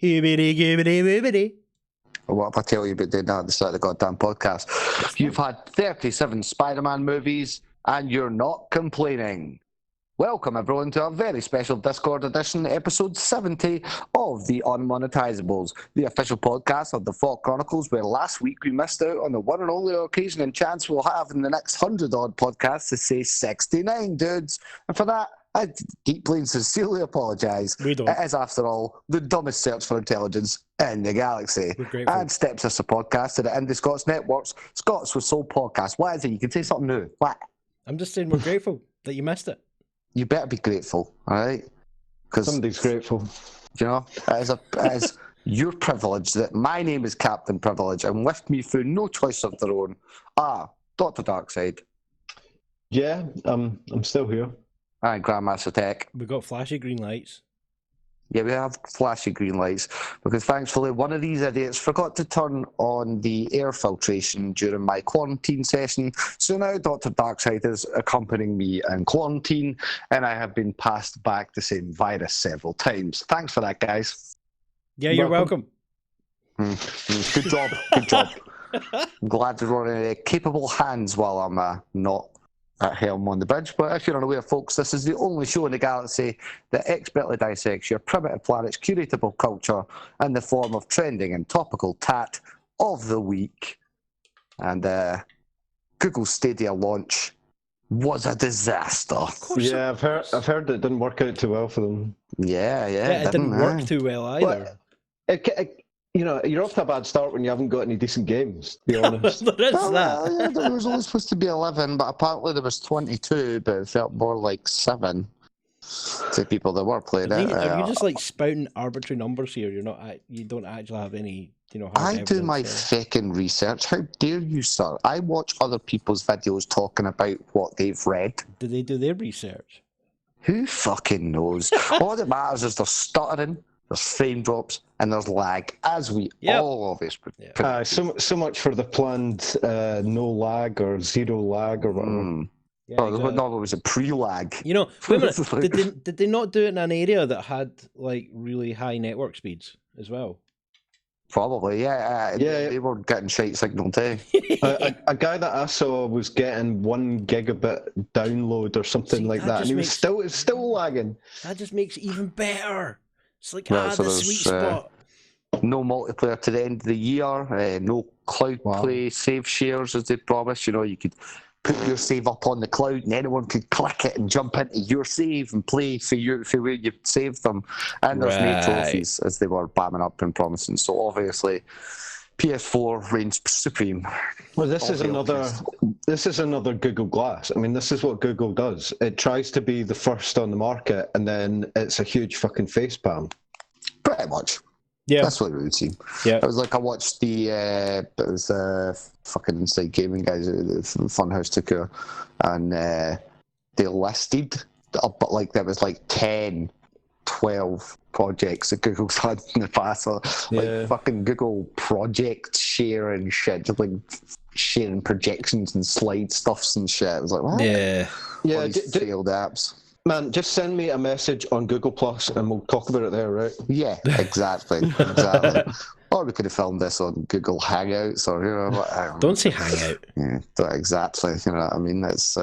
Hibbity, gibbity, bibbity. What if I tell you about doing that at the start of the goddamn podcast? You've had 37 Spider-Man movies and you're not complaining. Welcome everyone to a very special Discord edition, episode 70 of the Unmonetisables, the official podcast of the FAWK Chronicles, where last week we missed out on the one and only occasion and chance we'll have in the next 100-odd podcasts to say 69 dudes. And for that, I deeply and sincerely apologise. We don't. It is, after all, the dumbest search for intelligence in the galaxy. And steps us a podcast to the Indi Scots networks. Scots with Soul Podcast. What is it? You can say something new. What? I'm just saying we're grateful that you missed it. You better be grateful, all right? Because somebody's grateful. You know, it is your privilege that my name is Captain Privilege, and with me through no choice of their own Dr. Darkside. Yeah, I'm still here. And Grandmaster Tech. We got flashy green lights. Yeah, we have flashy green lights because thankfully one of these idiots forgot to turn on the air filtration during my quarantine session. So now Dr. Darkside is accompanying me in quarantine, and I have been passed back the same virus several times. Thanks for that, guys. Yeah, you're welcome. Good job. Good job. I'm glad to run in capable hands while I'm not at helm on the bridge. But if you're unaware, folks, this is the only show in the galaxy that expertly dissects your primitive planet's curatable culture in the form of trending and topical tat of the week. And Google Stadia launch was a disaster. Yeah, I've heard it didn't work out too well for them. Yeah, it didn't work too well either. You know, you're off to a bad start when you haven't got any decent games, to be honest. There is that. Yeah, there was only supposed to be 11, but apparently there was 22, but it felt more like 7 to people that were playing it. Are you just like spouting arbitrary numbers here? You don't actually have any, hard I do my evidence, fucking research. How dare you, sir? I watch other people's videos talking about what they've read. Do they do their research? Who fucking knows? All that matters is there's stuttering, there's frame drops, and there's lag, as we all obviously. So much for the planned no lag or zero lag or whatever. Yeah, exactly. No, it was a pre-lag. Wait a minute. Did they not do it in an area that had like really high network speeds as well? Probably, yeah. They were getting shite signal too. A guy that I saw was getting 1 gigabit download or something like that, and he was still lagging. That just makes it even better. It's like so the sweet spot. No multiplayer to the end of the year. No cloud play save shares as they promised. You could put your save up on the cloud, and anyone could click it and jump into your save and play for where you saved them. And there's no trophies, as they were bamming up and promising. So obviously, PS4 reigns supreme. Well, this is another Google Glass. I mean, this is what Google does. It tries to be the first on the market, and then it's a huge fucking facepalm. Pretty much. Yeah, that's what it would seem. Yeah, it was like I watched the fucking Inside Gaming guys, the Funhouse took and they listed, but like there was like 10, 12 projects that Google's had in the past. So, like fucking Google project share and shit, just like sharing projections and slide stuffs and shit. It was like, what? Yeah, all these failed apps. Man, just send me a message on Google Plus and we'll talk about it there, right? Yeah, exactly. Or we could have filmed this on Google Hangouts or Don't say Hangout. Yeah, exactly. You know what I mean? That's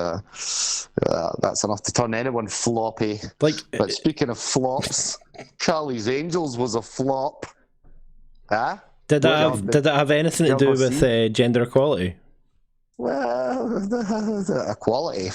enough to turn anyone floppy. But speaking of flops, Charlie's Angels was a flop. Huh? Did that have anything to do with gender equality? Well, equality.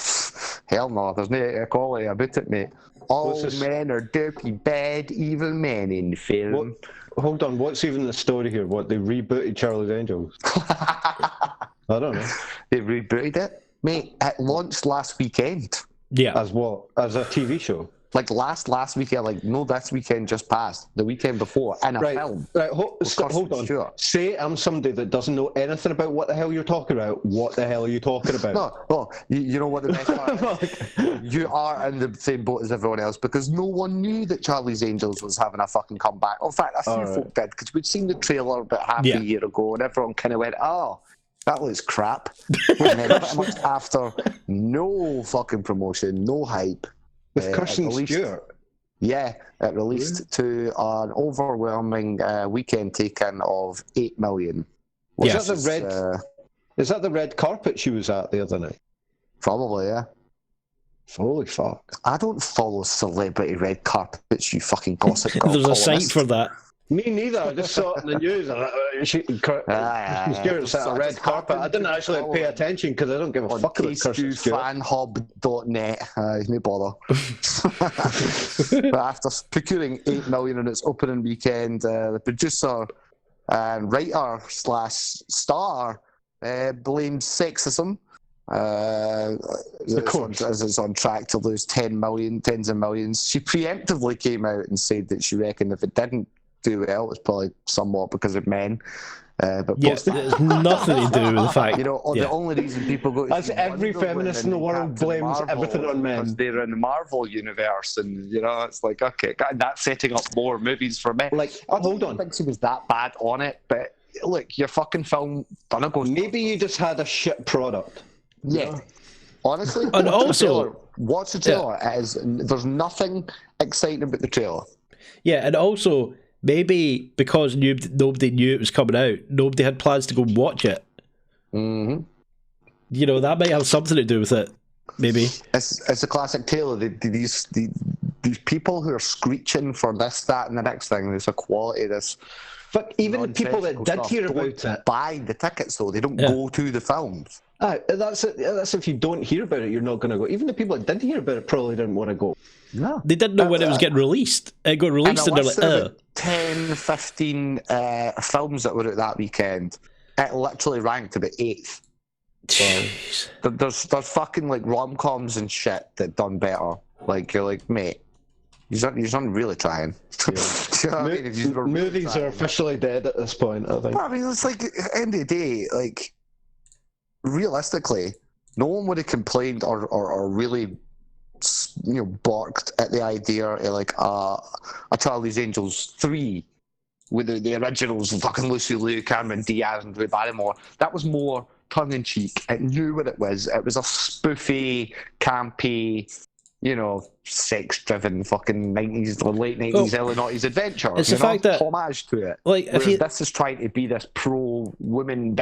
Hell no, there's no equality about it, mate. All men are dirty, bad, evil men in the film. Hold on, what's even the story here? What, they rebooted Charlie's Angels? I don't know. They rebooted it? Mate, it launched last weekend. Yeah. As what? As a TV show? Like last weekend, this weekend just passed. The weekend before, in a film. Right, hold on. Sure. Say I'm somebody that doesn't know anything about what the hell you're talking about. What the hell are you talking about? No, you know what the best part is? You are in the same boat as everyone else because no one knew that Charlie's Angels was having a fucking comeback. In fact, a few folk did because we'd seen the trailer about half a year ago and everyone kind of went, oh, that looks crap. And then pretty much after, no fucking promotion, no hype. With Kirsten Stewart. Yeah, it released to an overwhelming weekend take-in of 8 million. Is that the red carpet she was at the other night? Probably, yeah. Holy fuck. I don't follow celebrity red carpets, you fucking gossip girl. There's a site for that. Me neither. I just saw it in the news. Stewart's at a red carpet. I didn't actually pay attention because I don't give a fuck about Kirsten Stewart. fanhub.net. No bother. But after procuring 8 million in its opening weekend, the producer and writer / star blamed sexism. As it's on track to lose tens of millions. She preemptively came out and said that she reckoned if it didn't do well, it's probably somewhat because of men. But yes, it's nothing to do with the fact. The only reason people go to as every feminist in the world blames everything on men. Because they're in the Marvel universe, and it's like, okay, that's setting up more movies for men. Like, hold on. I don't think she was that bad on it, but look, your fucking film done go. Maybe you just had a shit product. Yeah. Honestly, and also watch the trailer. There's nothing exciting about the trailer. Yeah, and also maybe because nobody knew it was coming out, nobody had plans to go watch it. Mm-hmm. That might have something to do with it. Maybe it's a classic tale of these people who are screeching for this, that, and the next thing. There's a quality of this. But even the people that did hear about it buy the tickets, though they don't go to the films. That's if you don't hear about it, you're not going to go. Even the people that did hear about it probably didn't want to go. No, they didn't know when it was getting released. It got released, and they're like, 10, 15 films that were out that weekend. It literally ranked about 8th. Jeez. There's fucking like rom-coms and shit that done better. Like, you're like, mate, you're not really trying. Yeah. Movies are officially dead at this point, I think. I mean, it's like, at the end of the day, like, realistically, no one would have complained or really, barked at the idea of like a Charlie's Angels 3 with the originals, fucking Lucy Liu, Cameron Diaz, and Drew Barrymore. That was more tongue-in-cheek. It knew what it was. It was a spoofy, campy, sex-driven fucking 90s or late 90s Illinois adventure. It's the fact that homage to it. Like, this is trying to be this women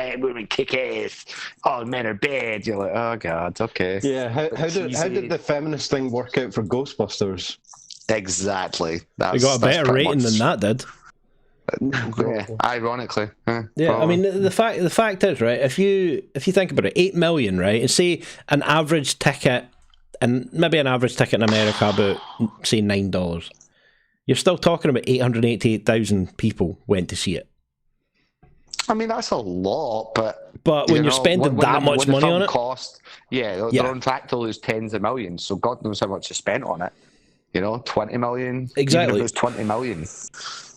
kick ass. All men are bad. You're like, oh god, okay. Yeah. How did the feminist thing work out for Ghostbusters? Exactly. They got a better rating than that did. Yeah, ironically. Yeah, I mean the fact is, right, if you think about it, 8 million, right, and say an average ticket, and maybe an average ticket in America about say $9, you're still talking about 888,000 people went to see it. I mean, that's a lot, but when you're spending that much money on it, they're on track to lose tens of millions. So God knows how much they spent on it. 20 million. Exactly. Even if it was 20 million.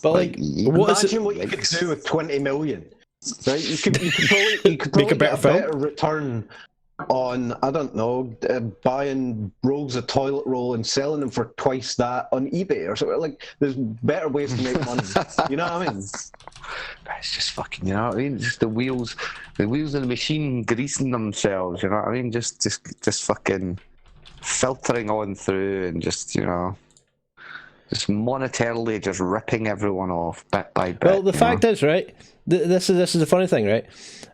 But imagine what you could do with 20 million. Right? You could probably make a better return on, I don't know, buying rolls of toilet roll and selling them for twice that on eBay or something. Like, there's better ways to make money. You know what I mean? It's just fucking, just the wheels of the machine greasing themselves, you know what I mean? Just fucking filtering on through and just monetarily just ripping everyone off bit by bit. Well, the fact is, right, this is a funny thing, right?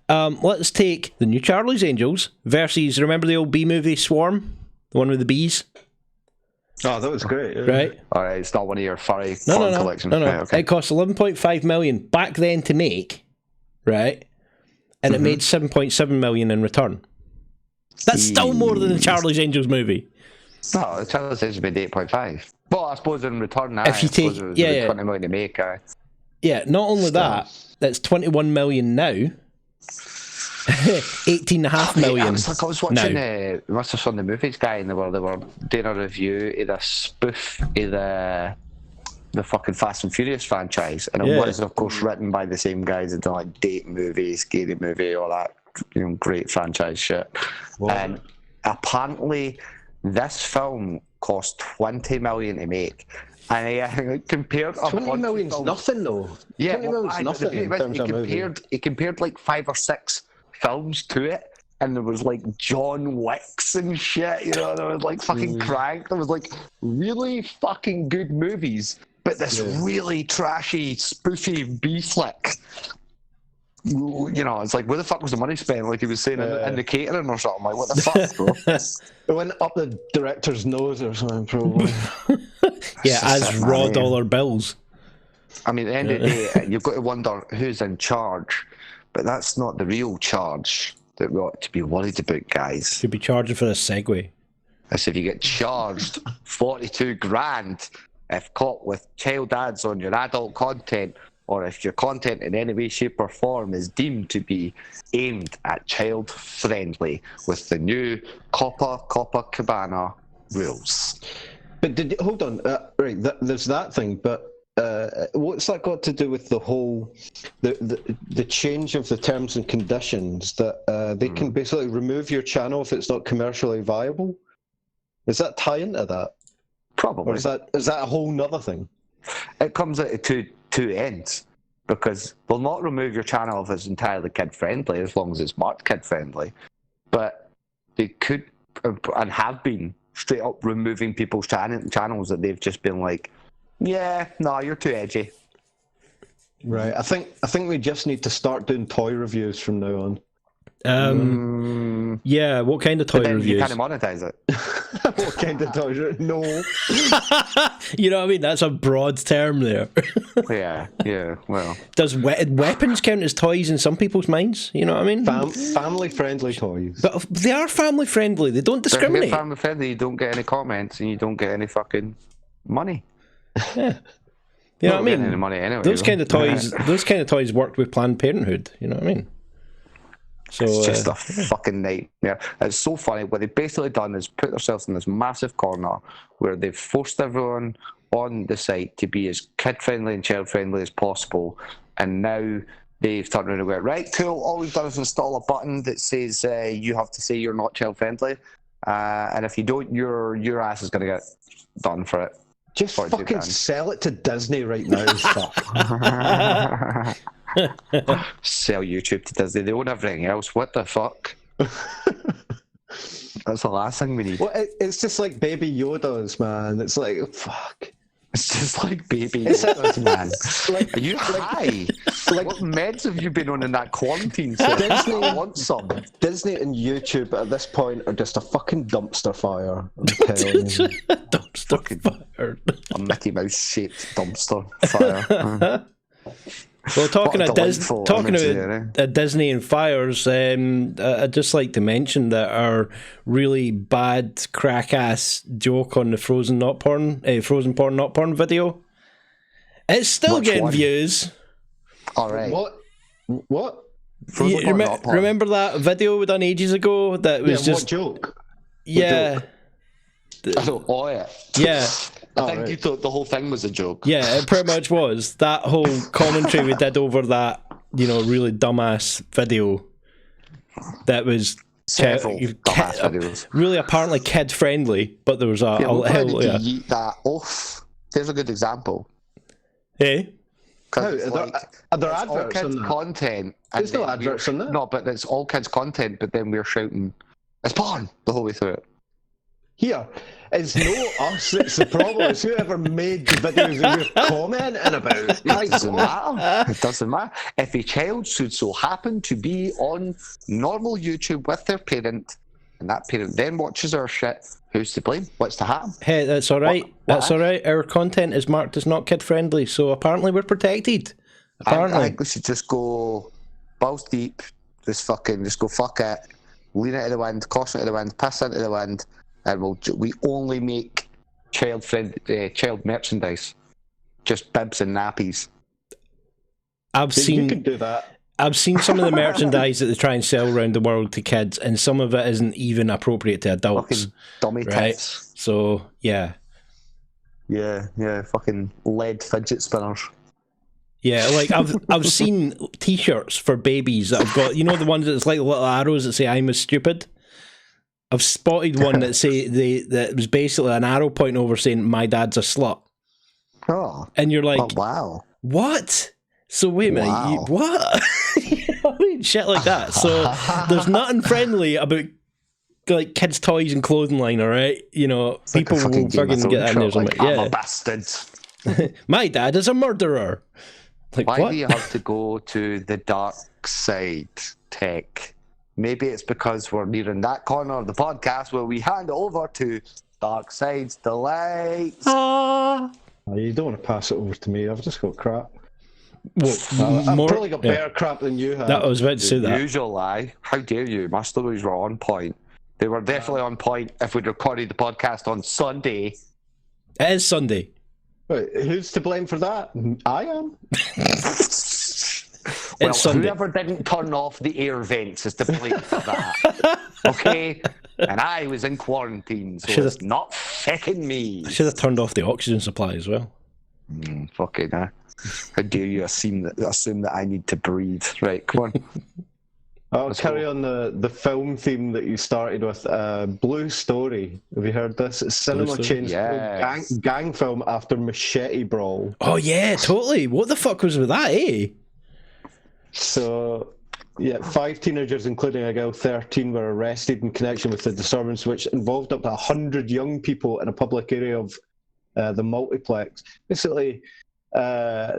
Let's take the new Charlie's Angels versus, remember the old bee movie Swarm? The one with the bees? Oh, that was great. Yeah. Right? Alright, it's not one of your furry collections. No. Right, okay. It cost 11.5 million back then to make, right? And it made 7.7 million in return. That's still more than the Charlie's Angels movie. No, the Charlie's Angels made 8.5. Well, I suppose in return, if you take, it was 20 million to make. Yeah, not only that, that's 21 million now. 18.5 million. I was watching Must Have Seen the Movies guy, and they were doing a review of the spoof of the fucking Fast and Furious franchise, and it was, of course, written by the same guys that do like Date Movie, Scary Movie, all that great franchise shit. Whoa. And apparently, this film cost 20 million to make. And compared 20 million's nothing though. Yeah, 20 million's nothing. He compared like 5 or 6 films to it, and there was like John Wicks and shit, you know, there was like fucking Crank, there was like really fucking good movies, but this really trashy, spoofy B flick. You know, it's like, where the fuck was the money spent? Like he was saying in the catering or something. Like, what the fuck, bro? It went up the director's nose or something, probably. as raw dollar bills. I mean, at the end of the day, you've got to wonder who's in charge, but that's not the real charge that we ought to be worried about, guys. Should be charging for this segue. That's if you get charged 42 grand if caught with child ads on your adult content, or if your content in any way, shape or form is deemed to be aimed at child friendly with the new Coppa Cabana rules. But hold on, there's that thing, but what's that got to do with the whole the change of the terms and conditions that they can basically remove your channel if it's not commercially viable? Does that tie into that? Probably. Or is that a whole nother thing? It comes out of two ends, because they'll not remove your channel if it's entirely kid friendly, as long as it's marked kid friendly, but they could and have been straight up removing people's channels that they've just been like, yeah, no, you're too edgy. Right. I think we just need to start doing toy reviews from now on. Yeah, what kind of toy reviews? You can't monetize it. What kind of toy? No. You know what I mean? That's a broad term there. Yeah, well. Does weapons count as toys in some people's minds? You know what I mean? Family-friendly toys. But they are family-friendly. They don't discriminate. They're family-friendly. You don't get any comments and you don't get any fucking money. Yeah. You know what I mean? Any money anyway, those kind of toys worked with Planned Parenthood. You know what I mean? So, it's just a fucking nightmare. It's so funny. What they've basically done is put themselves in this massive corner where they've forced everyone on the site to be as kid-friendly and child-friendly as possible, and now they've turned around and went, right, cool, all we've done is install a button that says you have to say you're not child-friendly, and if you don't, your ass is going to get done for it. Just fucking sell it to Disney right now. Fuck. Sell YouTube to Disney. They own everything else. What the fuck? That's the last thing we need. Well, it's just like Baby Yoda's, man. It's like, fuck. It's just like Baby Yoda's, man. Are you high? What meds have you been on in that quarantine? Disney, I want some. Disney and YouTube at this point are just a fucking dumpster fire. I'm telling you. Dumpster fire. A Mickey Mouse shaped dumpster fire. Well, talking about Disney and fires, I'd just like to mention that our really bad crack-ass joke on the frozen porn not porn video, it's still getting views. All right. What? Remember that video we done ages ago that was just... What joke? Yeah. Oh, yeah. Yeah. I think you thought the whole thing was a joke. Yeah, it pretty much was. That whole commentary we did over that, really dumbass video that was really apparently kid friendly, but there was yeet that off. There's a good example. Hey? Are there adverts all kids content? There's no adverts on that. No, but it's all kids content, but then we're shouting, it's porn the whole way through it. Here, it's no us that's the problem. It's whoever made the videos that you're commenting about. It doesn't matter. It doesn't matter. If a child should so happen to be on normal YouTube with their parent, and that parent then watches our shit, who's to blame? What's to happen? Hey, that's all right. That's all right. Our content is marked as not kid friendly, so apparently we're protected. Apparently. I think we should just go balls deep, just go fuck it, lean into the wind, caution into the wind, piss into the wind, and we only make child merchandise, just bibs and nappies. You could do that. I've seen some of the merchandise that they try and sell around the world to kids, and some of it isn't even appropriate to adults. Fucking dummy tits. So yeah, fucking lead fidget spinners. Yeah, like I've seen T-shirts for babies that have got, the ones that's like little arrows that say "I'm as stupid." I've spotted one that that was basically an arrow pointing over saying "My dad's a slut." And you're like, wow, what? So wait a minute, what? You know what I mean? shit like that. So there's nothing friendly about like kids' toys and clothing line, alright? You know, It's people like a will Game of fucking get that in there. Thrones shot, like, I'm Yeah. a bastard. My dad is a murderer. Like, Why what? do you have to go to the dark side tech? Maybe it's because we're nearing that corner of the podcast where we hand it over to Darkside's Delights. Oh, you don't want to pass it over to me. I've just got crap. Well, I've more- probably got better crap than you have. That I was about to say that. Usual lie. How dare you? My stories were on point. They were definitely on point if we'd recorded the podcast on Sunday. It is Sunday. Wait, who's to blame for that? I am. Well, Sunday. whoever didn't turn off the air vents is to blame for that. Okay? And I was in quarantine, so Should've- it's not fucking me. I should have turned off the oxygen supply as well. Fucking hell. How dare you assume that I need to breathe? Right, come on. I'll Let's carry go. on the film theme that you started with. Blue Story. Have you heard this? It's cinema Story? chain's Yes. gang film after Machete Brawl. Oh yeah, totally. What the fuck was with that, eh? So, yeah, 5 teenagers, including a girl 13, were arrested in connection with the disturbance, which involved up to 100 young people in a public area of the multiplex. Basically,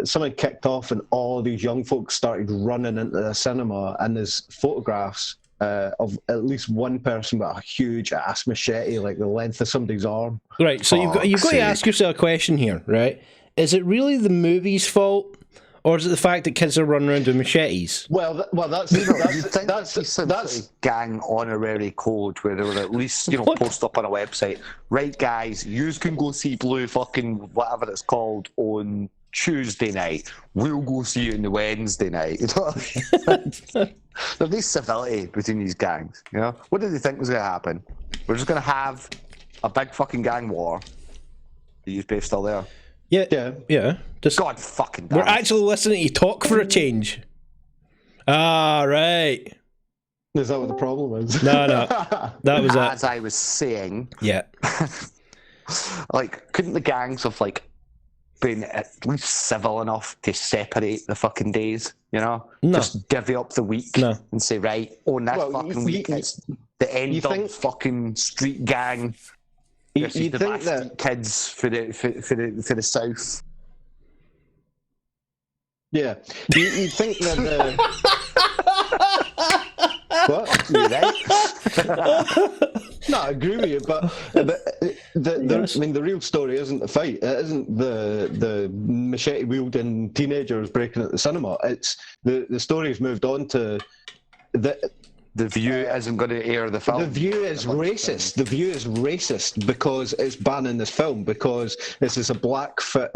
something kicked off and all of these young folks started running into the cinema, and there's photographs of at least one person with a huge ass machete, like the length of somebody's arm. Right, so you've got to Fuck's ask yourself a question here, right? Is it really the movie's fault, or is it the fact that kids are running around with machetes? Well, that's You think that's gang honorary code where they would at least, What? post up on a website. Right, guys, you can go see Blue fucking whatever it's called on Tuesday night. We'll go see you on the Wednesday night. You know what I mean? There's this civility between these gangs. You know, what did they think was going to happen? We're just going to have a big fucking gang war. Are you both still there? yeah. Just, God fucking damn. we're actually listening to you talk for a change. Ah, right. Is that what the problem is? No, that was it. As I was saying, Yeah. like, couldn't the gangs have like been at least civil enough to separate the fucking days? You know, No. just divvy up the week No. and say, right, on this Well, fucking you- week, you- it's the end you of think- fucking street gang. You versus the think backstreet that? kids for the south. Yeah. You think that the. What? You right? No, I agree with you, but Yes. I mean, the real story isn't the fight. It isn't the machete wielding teenagers breaking at the cinema. It's the story's moved on to The View isn't going to air the film. The View is racist. The View is racist because it's banning this film because this is a black, I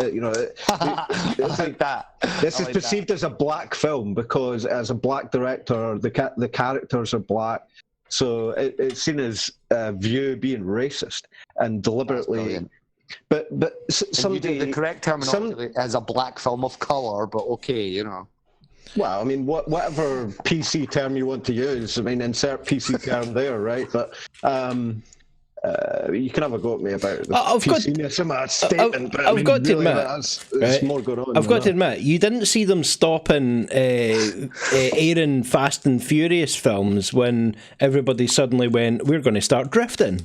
like that. This I is like perceived as a black film because as a black director, the characters are black. So it's seen as View being racist and deliberately. brilliant. But Somebody, the correct terminology is a black film of colour, but okay, you know. Well, I mean, whatever PC term you want to use, I mean, insert PC term there, right? But you can have a go at me about the PC-ness of my statement, but I've got to really, admit, there's more going on. I've got to admit, you didn't see them stopping airing Fast and Furious films when everybody suddenly went, we're going to start drifting.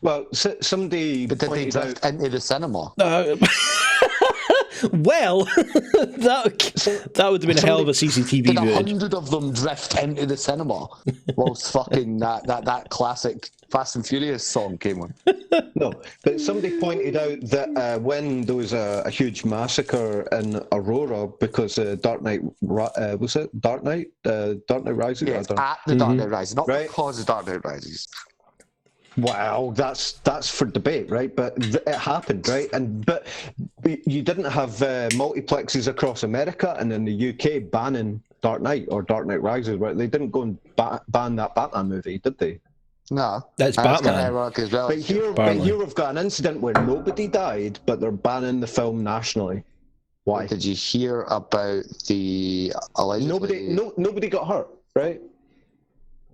Well, somebody But did they pointed out. drift into the cinema? Well, that would have been a hell of a CCTV Did footage. 100 of them drift into the cinema whilst fucking that classic Fast and Furious song came on? No, but somebody pointed out that when there was a huge massacre in Aurora because Dark Knight was it Dark Knight Rises? Yeah, I it's don't- at the Dark Knight Rises, not Right. because of Dark Knight Rises. Wow, that's for debate, right? But it happened, right? But you didn't have multiplexes across America and in the UK banning Dark Knight or Dark Knight Rises, right? They didn't go and ban that Batman movie, did they? No, That's and Batman. kinda ironic as well. But here we've got an incident where nobody died, but they're banning the film nationally. Why? Did you hear about the allegedly... Nobody got hurt, right?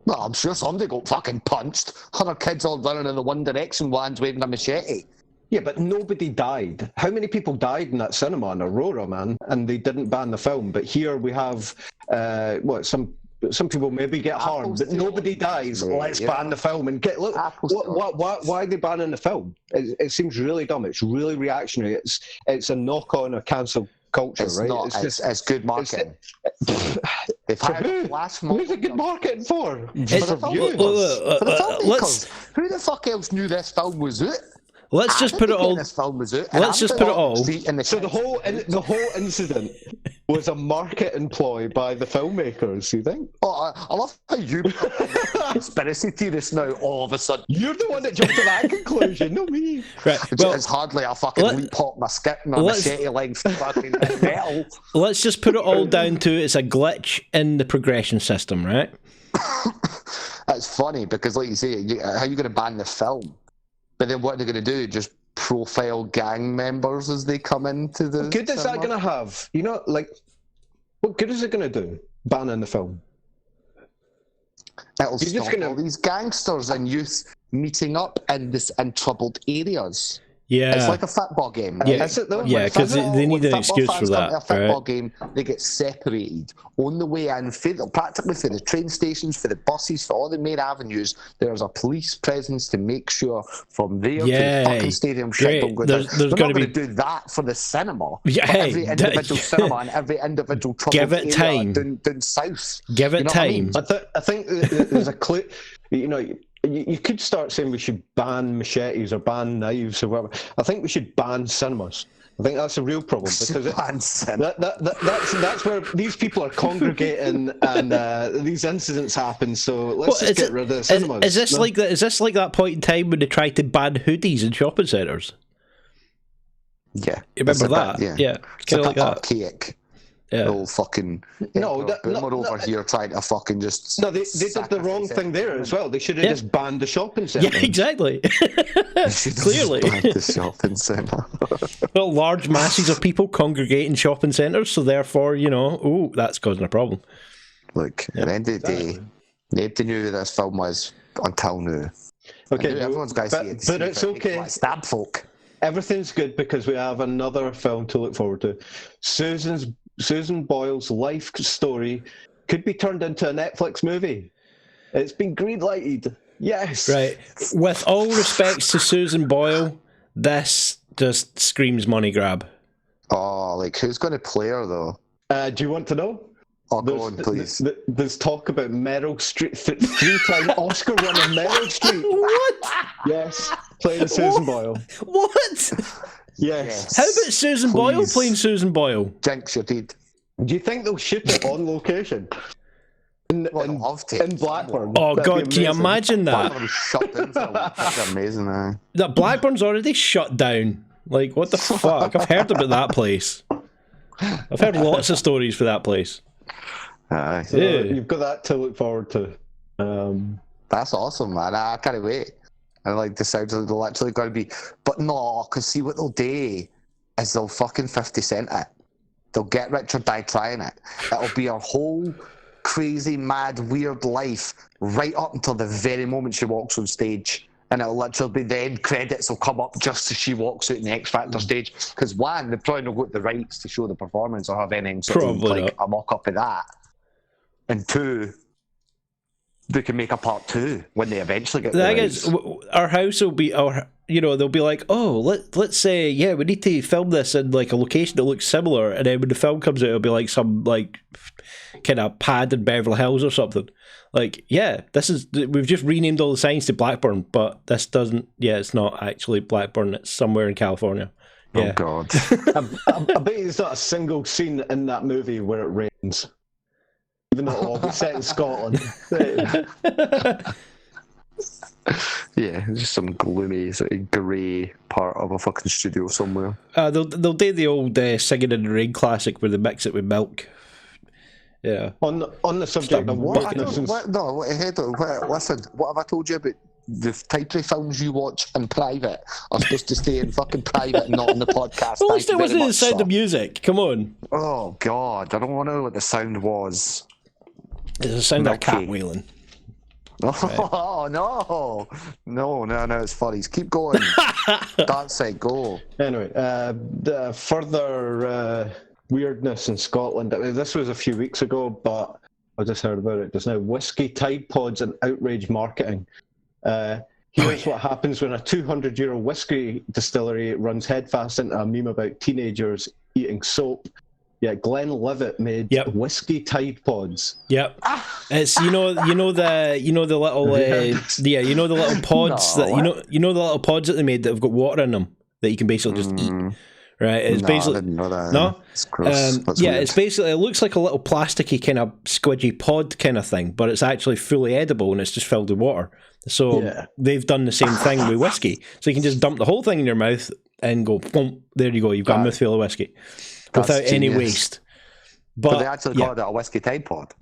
Well, I'm sure somebody got fucking punched. 100 kids all running in the One Direction ones waving a machete. Yeah, but nobody died. How many people died in that cinema in Aurora, man? And they didn't ban the film. But here we have, some people maybe get harmed, but nobody dies. Let's ban the film and get look. Why are they banning the film? It seems really dumb. It's really reactionary. It's a knock on a cancel culture, it's right? Not, it's good marketing. They've had a flash mob. Who's it good marketing for? For the filmmakers. Who the fuck else knew this film was it? Let's just put it all. Let's just put it all. So the whole incident was a marketing ploy by the filmmakers. You think? Oh, I love how you conspiracy theorist now. All of a sudden, you're the one that jumped to that conclusion, not me. Right. Well, it's hardly a fucking leap hop, my skip, my machete length fucking metal. Let's just put it all down to it's a glitch in the progression system, right? That's funny because, like you say, how are you going to ban the film? But then what are they going to do? Just profile gang members as they come into the. What good is that going to have? You know, like, what good is it going to do? Banning the film. It'll stop all these gangsters and youth meeting up in troubled areas. Yeah, it's like a football game. Yeah, is it though? Yeah, because they need an excuse for that. A football game, they get separated on the way in, practically for the train stations, for the buses, for all the main avenues. There's a police presence to make sure from there to the fucking stadium shit don't go down. They're not going to do that for the cinema. Yeah, every individual cinema and every individual troubled area time. Down south. Give it time. I think there's a clue. You know. You could start saying we should ban machetes or ban knives or whatever. I think we should ban cinemas. I think that's a real problem because that's where these people are congregating and these incidents happen. So let's just get rid of the cinemas. Is this like that? Is this like that point in time when they tried to ban hoodies in shopping centres? Yeah, you remember that? Yeah, kind of like that. Archaic. Yeah. Old fucking over here trying to fucking just. No, they did the wrong thing there as well. They should have just banned the shopping centre. Yeah, exactly. Clearly, banned the shopping centre. Well, large masses of people congregate in shopping centres, so therefore, that's causing a problem. Look, at the end of the day, nobody knew who this film was until now. Okay, everyone's got to see it. But it's okay. Stab folk. Everything's good because we have another film to look forward to. Susan Boyle's life story could be turned into a Netflix movie. It's been green-lighted. Yes. Right. With all respects to Susan Boyle, this just screams money grab. Oh, like who's going to play her though? Do you want to know? Oh, go on, please. There's talk about Meryl Streep, three-time Oscar-winning Meryl Streep. What? Yes, playing Susan Boyle. What? Yes. How about Susan Boyle playing Susan Boyle? Jinx, you're dead. Do you think they'll shoot it on location? In Blackburn? Oh, God, can you imagine that? That's amazing, That Blackburn's already shut down. Like, what the fuck? I've heard about that place. I've heard lots of stories for that place. So you've got that to look forward to. That's awesome, man. I can't wait. And like the sounds of they're literally going to be, but no, because see what they'll do is they'll fucking 50 Cent it. They'll get rich or die trying it. It'll be her whole crazy, mad, weird life right up until the very moment she walks on stage. And it'll literally be the end credits will come up just as she walks out in the X Factor stage. Because one, they've probably not got the rights to show the performance or have anything sort of like a mock-up of that. And two, they can make a part two when they eventually get the rights. Our house will be they'll be like, oh, let's say, yeah, we need to film this in like a location that looks similar, and then when the film comes out, it'll be like some like kind of pad in Beverly Hills or something. Like, yeah, we've just renamed all the signs to Blackburn, but this doesn't. Yeah, it's not actually Blackburn. It's somewhere in California. Yeah. Oh God! I bet there's not a single scene in that movie where it rains. Even though it'll all be set in Scotland. Yeah, just some gloomy, sort of grey part of a fucking studio somewhere. They'll do the old Singing in the Rain classic where they mix it with milk. Yeah. On the subject of listen, what have I told you about the type of films you watch in private are supposed to stay in fucking private and not on the podcast? Well, it wasn't the sound of music. Come on. Oh God, I don't want to know what the sound was. It's a sound of a cat wailing. Oh no, it's funny. Keep going. Darkside, go. Anyway, the further weirdness in Scotland. I mean, this was a few weeks ago, but I just heard about it just now. Whiskey Tide Pods and outrage marketing. Here's what happens when a 200-year-old whiskey distillery runs headfast into a meme about teenagers eating soap. Yeah, Glenlivet made whiskey Tide Pods. Yep, it's you know the little the little pods that the little pods that they made that have got water in them that you can basically just eat. Right, it's basically I didn't know that. No, it's gross. it's basically, it looks like a little plasticky kind of squidgy pod kind of thing, but it's actually fully edible and it's just filled with water. So they've done the same thing with whiskey. So you can just dump the whole thing in your mouth and go, boom, there you go, you've got a mouthful of whiskey without any waste. But they actually called it a whiskey Tide Pod.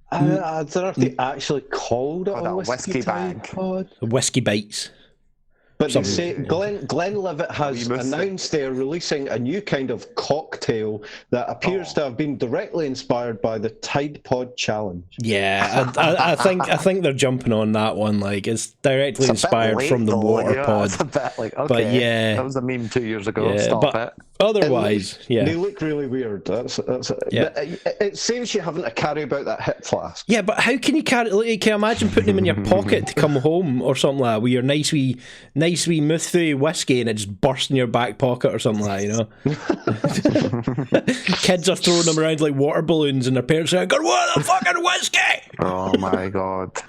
I don't know if they actually called it a whiskey Tide Pod. Whiskey bites. But they say Glenlivet has announced they're releasing a new kind of cocktail that appears to have been directly inspired by the Tide Pod Challenge. Yeah, I think they're jumping on that one. Like, it's directly inspired from the water pod. It's a bit like, okay, but that was a meme 2 years ago. Stop it. Otherwise, they look really weird. That's it saves you having to carry about that hip flask. Yeah, but how can you carry? Like, can you imagine putting them in your pocket to come home or something like that, with your nice wee mouthful whiskey and it just bursts in your back pocket or something like that, you know? Kids are throwing them around like water balloons and their parents are going, "What the fucking whiskey?" Oh my god.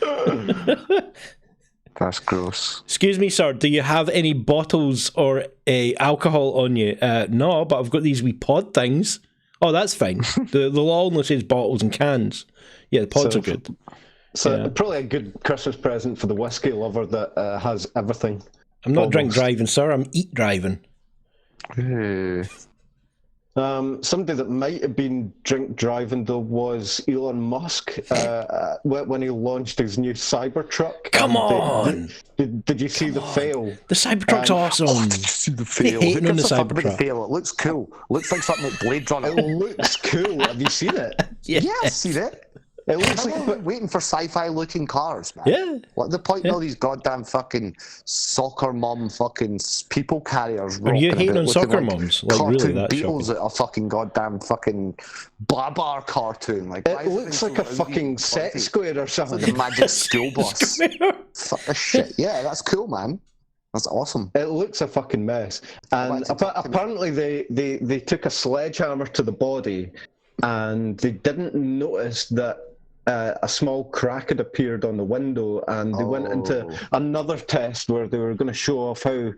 That's gross. Excuse me, sir, do you have any bottles or alcohol on you? No, but I've got these wee pod things. Oh, that's fine. The law only says bottles and cans. Yeah, the pods are good. So probably a good Christmas present for the whiskey lover that has everything. I'm not drink driving, sir. I'm eat driving. Somebody that might have been drink driving though was Elon Musk when he launched his new Cybertruck. Come on! Did you see the fail? The Cybertruck's awesome. Did you see the fail? Hating on the Cybertruck. It looks cool. Looks like something like Blade Runner. It looks cool. Have you seen it? Yeah, I've seen it. It looks like we're waiting for sci-fi looking cars, man. Yeah. What the point of all these goddamn fucking soccer mom fucking people carriers? Are you hating on soccer moms? Like, really, that's Beatles at a fucking goddamn fucking Babar cartoon. Like, it looks like a fucking set square or something. Like a magic school bus. Fuck this shit. Yeah, that's cool, man. That's awesome. It looks a fucking mess. And apparently they took a sledgehammer to the body and they didn't notice that a small crack had appeared on the window, and they went into another test where they were going to show off how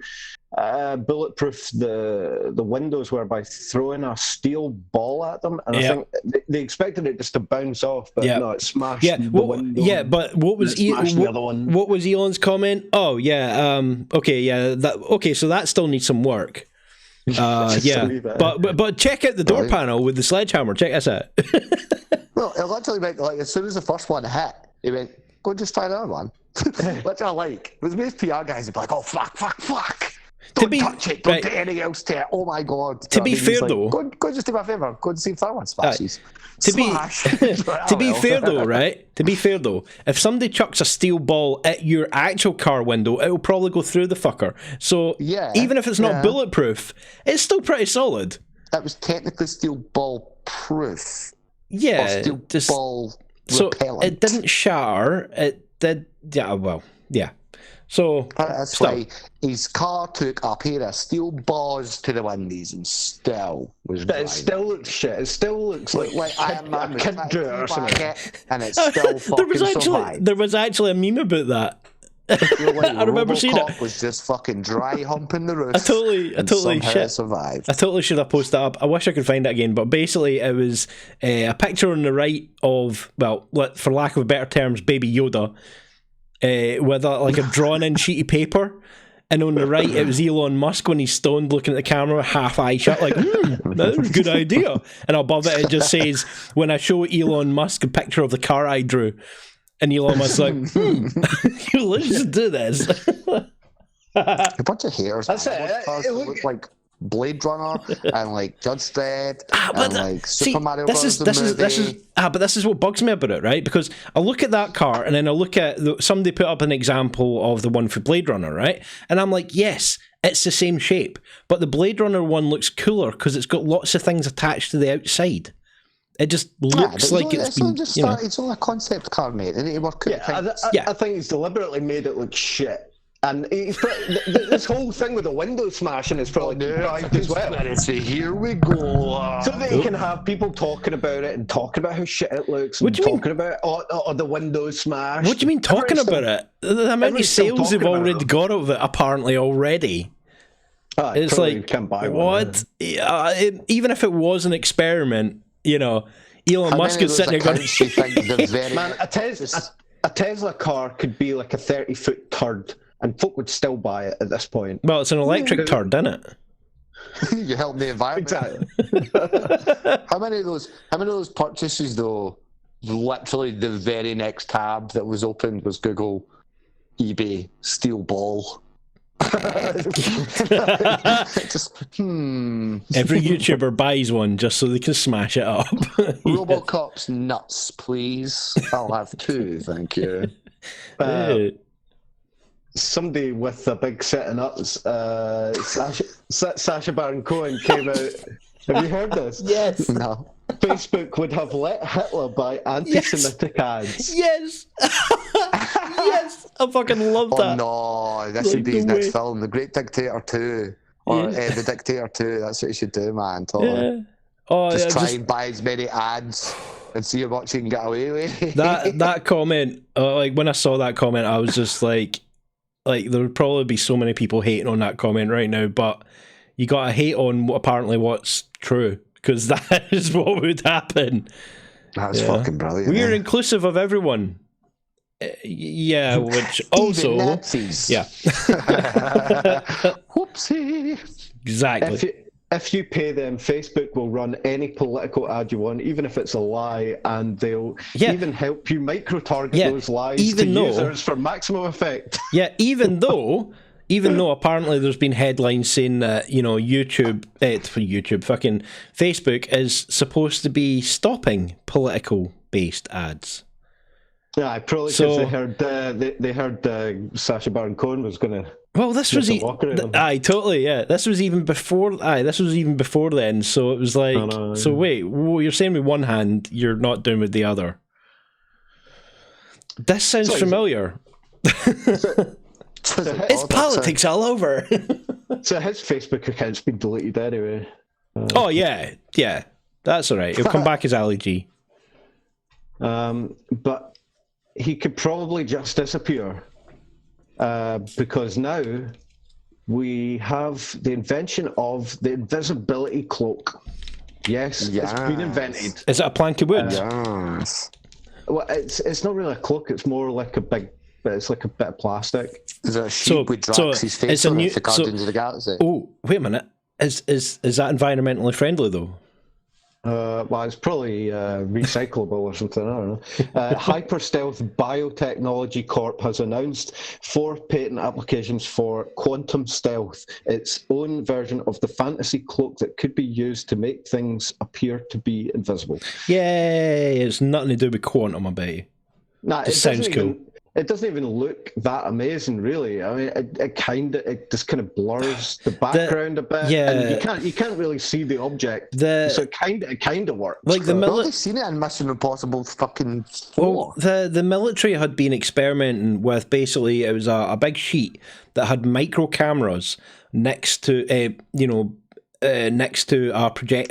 bulletproof the windows were by throwing a steel ball at them, and I think they expected it just to bounce off, but no, it smashed the window. Yeah, but what was what was Elon's comment? Oh yeah, okay, so that still needs some work. But check out the door panel with the sledgehammer. Check this out. Well, it literally meant, like, as soon as the first one hit, he went, "Go and just try another one." Literally, like, with most PR guys, they'd be like, "Oh fuck, don't touch it, don't do anything else to it. Oh my god." To be fair though, go and just do me a favour. Go and see if that one smashes. To be fair though, if somebody chucks a steel ball at your actual car window, it'll probably go through the fucker. So even if it's not bulletproof, it's still pretty solid. That was technically steel ball proof. Yeah, steel ball repellent. It didn't shatter. It did. Yeah. So that's why his car took a pair of steel balls to the windies and still was driving. It still looks shit. It still looks like Iron Man kid drew it or something. And it still fucking survived. There was actually a meme about that. I remember seeing it. Was just fucking dry humping the roof. I totally survived. I totally should have posted that up. I wish I could find it again, but basically it was a picture on the right of, well, for lack of better terms, Baby Yoda, with a drawn-in sheet of paper, and on the right it was Elon Musk when he's stoned looking at the camera, half eye shut, like, that was a good idea. And above it just says, "When I show Elon Musk a picture of the car I drew." And Elon Musk's like, let's do this. A bunch of hairs. That's it. It looked like Blade Runner and like Judge Dredd and like Super Mario Bros. But this is what bugs me about it, right? Because I look at that car and then I look at somebody put up an example of the one for Blade Runner, right? And I'm like, yes, it's the same shape, but the Blade Runner one looks cooler because it's got lots of things attached to the outside. It just looks like it's been. It's all a concept car, mate. They need to work out. I think he's deliberately made it look shit. And this whole thing with the window smashing is probably contrived as well. Here we go. So that he can have people talking about it and talking about how shit it looks. And talking about the windows smashed. What do you mean talking about it? The amount of sales they've already got of it, apparently already. It's like, can't buy what? Even if it was an experiment, you know, Elon Musk is sitting there going, man, a Tesla car could be like a 30-foot turd. And folk would still buy it at this point. Well, it's an electric turd, isn't it? You help the environment. Exactly. How many of those purchases though? Literally, the very next tab that was opened was Google, eBay, steel ball. Just, Every YouTuber buys one just so they can smash it up. Robocop's nuts, please. I'll have 2, thank you. Somebody with a big setting up, Sacha Baron Cohen came out. Have you heard this? Yes. No. Facebook would have let Hitler buy anti-Semitic ads. Yes. Yes. I fucking love that. Oh no, this should be his next film, The Great Dictator 2. Or The Dictator 2, that's what you should do, man. Totally. Yeah. Try and buy as many ads and see how much you can get away with. That comment, like when I saw that comment, I was just like there would probably be so many people hating on that comment right now, but you got to hate on apparently what's true, because that is what would happen. That's fucking brilliant. We are inclusive of everyone. Yeah, which also Nazis. Yeah. Whoopsie. Exactly. If you pay them, Facebook will run any political ad you want, even if it's a lie, and they'll even help you micro-target those lies to users for maximum effect. Yeah, even though apparently there's been headlines saying that, you know, fucking Facebook is supposed to be stopping political-based ads. Yeah, probably because they heard Sacha Baron Cohen was going to. Well, this was totally, yeah. This was even before. This was even before then. So it was like, so wait, you're saying with one hand, you're not doing with the other. This sounds familiar. It's politics all over. So his Facebook account's been deleted anyway. Oh yeah, that's all right. He'll come back as Ali G. But he could probably just disappear. Because now we have the invention of the invisibility cloak. Yes, it's been invented. Is it a plank of wood? Yes. Well, it's not really a cloak. It's more like it's like a bit of plastic. Is it a sheep with Drax's face on it for Guardians of the Galaxy? Oh, wait a minute. Is that environmentally friendly though? Well, it's probably recyclable or something, I don't know. Hyperstealth Biotechnology Corp has announced 4 patent applications for quantum stealth, its own version of the fantasy cloak that could be used to make things appear to be invisible. Yay! It's nothing to do with quantum, I bet you. Nah, it sounds cool. It doesn't even look that amazing, really. I mean, it just kind of blurs the background a bit, and you can't really see the object. So it kind of works. Like they've seen it in Mission Impossible fucking 4. Well, the military had been experimenting with, basically it was a big sheet that had micro cameras next to a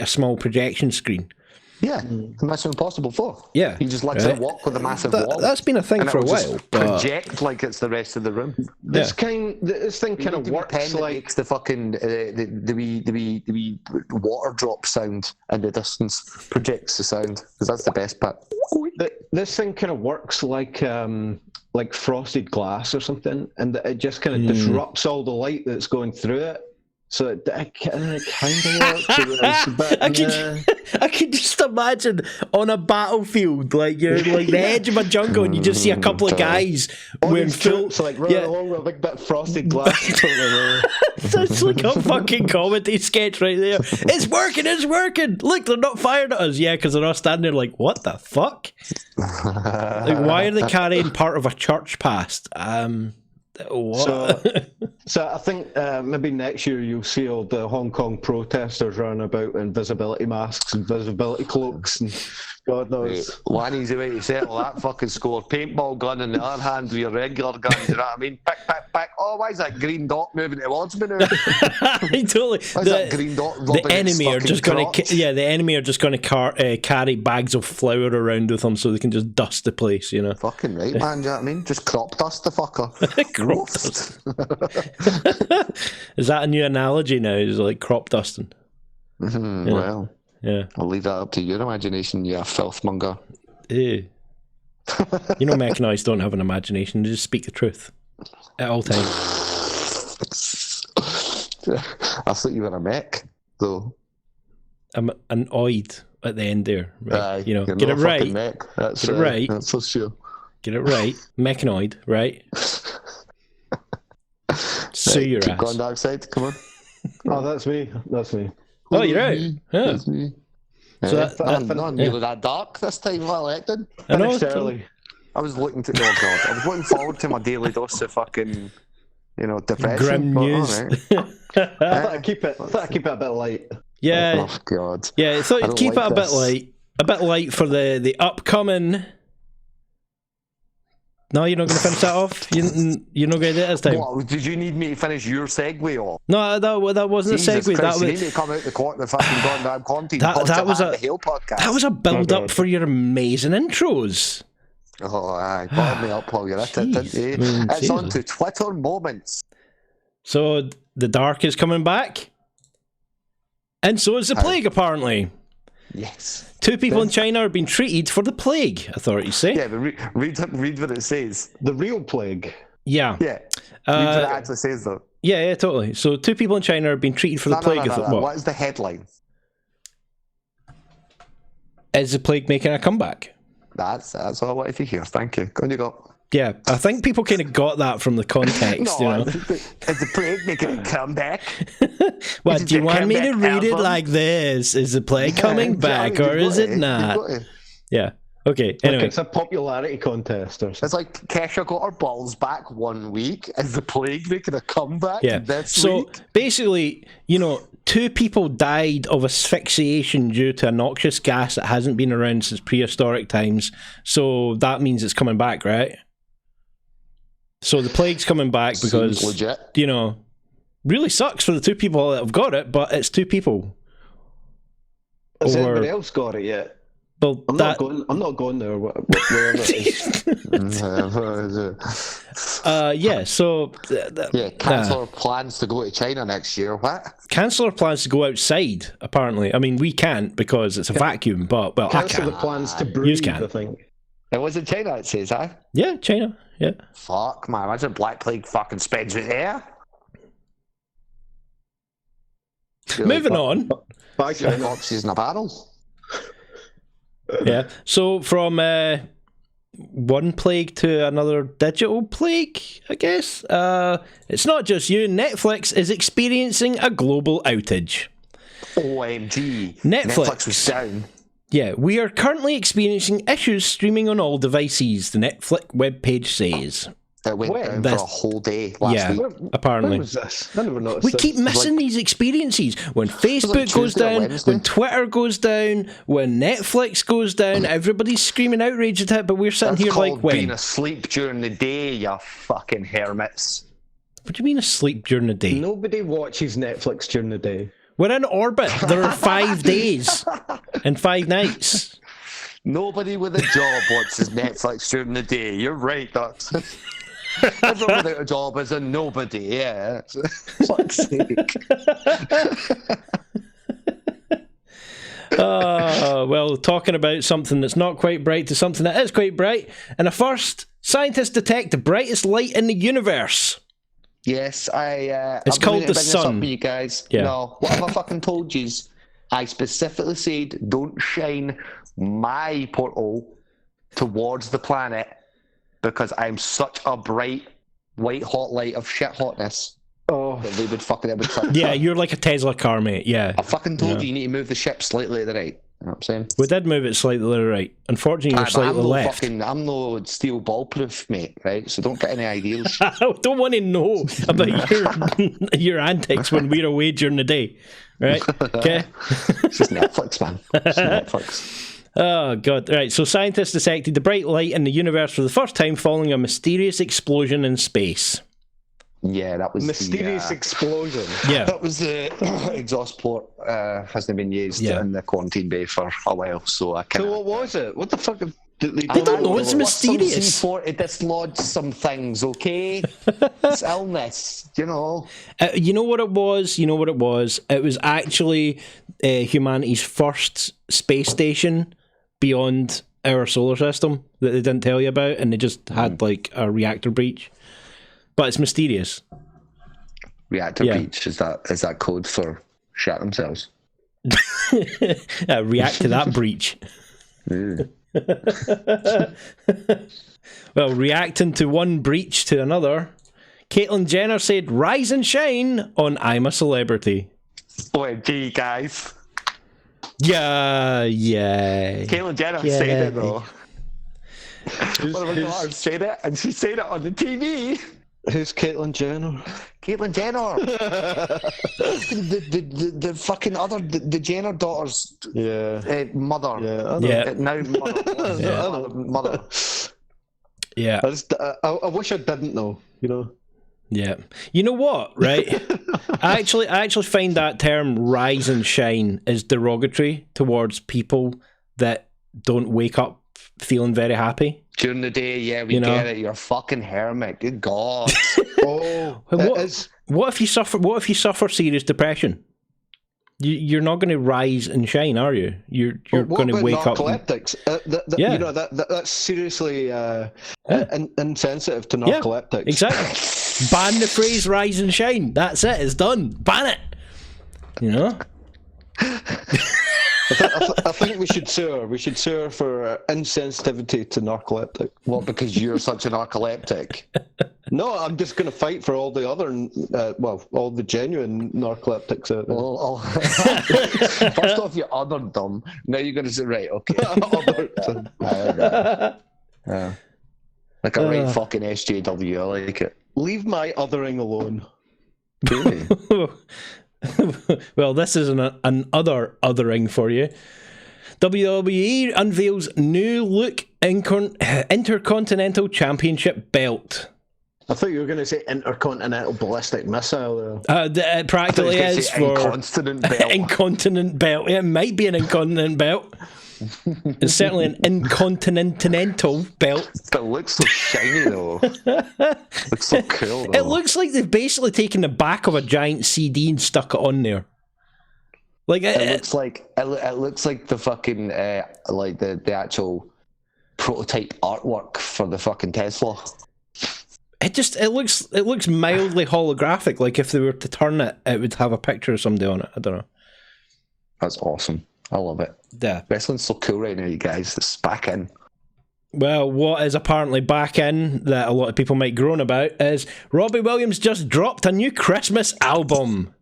small projection screen. Yeah, Mission Impossible 4. Yeah. You just let it walk with a massive wall. That's been a thing for a while. Project like it's the rest of the room. This thing kind of works like... makes the fucking the wee water drop sound in the distance, projects the sound, because that's the best part. This thing kind of works like frosted glass or something, and it just kind of disrupts all the light that's going through it. So it kind of works. It's a bit, I could just imagine on a battlefield, like you're like the edge of a jungle, and you just see a couple of guys wearing full, like running along with a big bit of frosted glass. It's like a fucking comedy sketch right there. It's working. Look, they're not firing at us. Yeah, because they're all standing there like, what the fuck? Like, why are they carrying part of a church past? What? So I think maybe next year you'll see all the Hong Kong protesters running about in visibility masks and visibility cloaks and God knows. One easy way to settle that fucking score. Paintball gun in the other hand with your regular gun, do you know what I mean? Pick. Oh, why is that green dot moving towards me now? Totally. Why is that green dot the enemy are just going to... the enemy are just going to carry bags of flour around with them so they can just dust the place, you know. Fucking right, man, do you know what I mean? Just crop dust the fucker. Crop dust. Is that a new analogy now? Is it like crop dusting? Mm-hmm, yeah. Well, yeah. I'll leave that up to your imagination, you filthmonger. Ew. You know, mechanoids don't have an imagination; they just speak the truth at all times. I thought you were a mech, though. I'm an oid at the end there, right? You know, get it right. Mech. Get it right. That's for sure. Get it right. Mechanoid, right? Sue your ass. Keep going, Darkside. Come on. Oh, that's me. Oh, you're out. Yeah. That's me. So not nearly that dark this time. Well elected. I know. Early. I was looking forward to my daily dose of fucking, depression. Grim news. Right. I thought I'd keep it a bit light. Yeah. Oh God. Yeah. So keep like it a bit light for the upcoming. No, you're not going to finish that off? You're not going to do it this time? What, did you need me to finish your segue off? No, that wasn't Jesus a segue. Christ, that you was, need to come out the court the fucking goddamn content. that was the Hale podcast. That was a build-up for your amazing intros. Oh, aye. Bottom me up while you're at it, didn't you? It's on to Twitter moments. So, the Dark is coming back. And so is the Plague, apparently. Yes. 2 people in China are being treated for the plague, authorities say. Yeah, but read what it says. The real plague. Yeah. Yeah. Read what it actually says, though. Yeah, totally. So 2 people in China are being treated for the plague. No. What is the headline? Is the plague making a comeback? That's all I wanted to hear. Thank you. Go on you go. Yeah, I think people kind of got that from the context, No, is the plague making a comeback? What, do you want me to read it like this? Is the plague coming back, or is it not? Yeah. Okay, anyway. It's a popularity contest or something. It's like Kesha got her balls back 1 week. Is the plague making a comeback this week? So, basically, 2 people died of asphyxiation due to a noxious gas that hasn't been around since prehistoric times. So, that means it's coming back, right? So the plague's coming back because, legit. Really sucks for the 2 people that have got it, but it's 2 people. Has anybody else got it yet? Well, I'm not going there. Wherever it is. Yeah. So. Chancellor plans to go to China next year. What? Chancellor plans to go outside. Apparently, I mean we can't because it's a vacuum. But Chancellor plans to breathe. I think. It was in China. It says, huh? Yeah, China. Yeah. Fuck, man. Imagine Black Plague fucking spreads it there. Moving on. Bye, China. Oxys in a barrel. Yeah. So from one plague to another digital plague, I guess. It's not just you. Netflix is experiencing a global outage. OMG. Netflix was down. Yeah, we are currently experiencing issues streaming on all devices, the Netflix webpage says. It went down for a whole day last week. Apparently. When was this? I never noticed we this. keep missing these experiences. When Facebook goes down, when Twitter goes down, when Netflix goes down, everybody's screaming outrage at it, but we're sitting here like, when? Being asleep during the day, you fucking hermits. What do you mean asleep during the day? Nobody watches Netflix during the day. We're in orbit. There are 5 days and 5 nights. Nobody with a job watches Netflix during the day. You're right, Dux. Everyone without a job is a nobody, yeah. Fuck's sake. Well, talking about something that's not quite bright to something that is quite bright. In a first, scientists detect the brightest light in the universe. Yes, It's I've been called meaning to The bring this up Sun. with you guys. Yeah. No, what have I fucking told yous? I specifically said don't shine my portal towards the planet because I'm such a bright white hot light of shit hotness. Oh, That they would fucking Yeah, you're like a Tesla car, mate. Yeah. I fucking told Yeah. you need to move the ship slightly to the right. You know what I'm saying? We did move it slightly to the right. Unfortunately, you're But slightly I'm no left. I'm no steel ball proof, mate, right? So don't get any ideas. I don't want to know about your antics when we're away during the day, right? Okay. It's just Netflix, man. It's Netflix. Oh god! Right. So scientists detected the bright light in the universe for the first time following a mysterious explosion in space. Yeah, that was mysterious explosion. Yeah. That was the exhaust port hasn't been used in the quarantine bay for a while, so I can't. So what was it? What the fuck? I don't know. It's mysterious. It dislodged some things. Okay, it's illness. You know. You know what it was? You know what it was? It was actually humanity's first space station beyond our solar system that they didn't tell you about, and they just had like a reactor breach. But it's mysterious. Reactor breach, is that code for shit themselves? React to that breach. Well, reacting to one breach to another, Caitlyn Jenner said, "Rise and shine" on I'm a Celebrity. OMG, guys. Yeah. Caitlyn Jenner said it, though. One of her daughters said it, and she said it on the TV. Who's Caitlyn Jenner? Caitlyn Jenner. the fucking other, the Jenner daughters. Yeah. Mother. Yeah. Now mother. Mother. Yeah. I wish I didn't know, you know. Yeah. You know what, right? I actually find that term "rise and shine" is derogatory towards people that don't wake up feeling very happy. During the day, we get it. You're a fucking hermit. Good God. What if you suffer serious depression? You're not going to rise and shine, are you? You're going to wake up. Narcoleptics? You know that's seriously insensitive to narcoleptics. Yeah, exactly. Ban the phrase "rise and shine." That's it. It's done. Ban it. You know. I think we should sue her. We should sue her for insensitivity to narcoleptic. Well, because you're such a narcoleptic. No, I'm just going to fight for all the other, all the genuine narcoleptics out there. Well, first off, you othered them. Now you're going to say, right, okay. Like a right fucking SJW, I like it. Leave my othering alone. Well, this is an othering for you. WWE unveils new look Intercontinental Championship belt. I thought you were going to say intercontinental ballistic missile there. It practically is for incontinent belt. Incontinent belt. It might be an incontinent belt. It's certainly an incontinental belt. It looks so shiny though. Looks so cool though. It looks like they've basically taken the back of a giant CD and stuck it on there. Like it looks like the fucking like the actual prototype artwork for the fucking Tesla. It looks mildly holographic. Like if they were to turn it, it would have a picture of somebody on it. I don't know. That's awesome. I love it. Yeah. Wrestling's so cool right now, you guys. It's back in. Well, what is apparently back in that a lot of people might groan about is Robbie Williams just dropped a new Christmas album.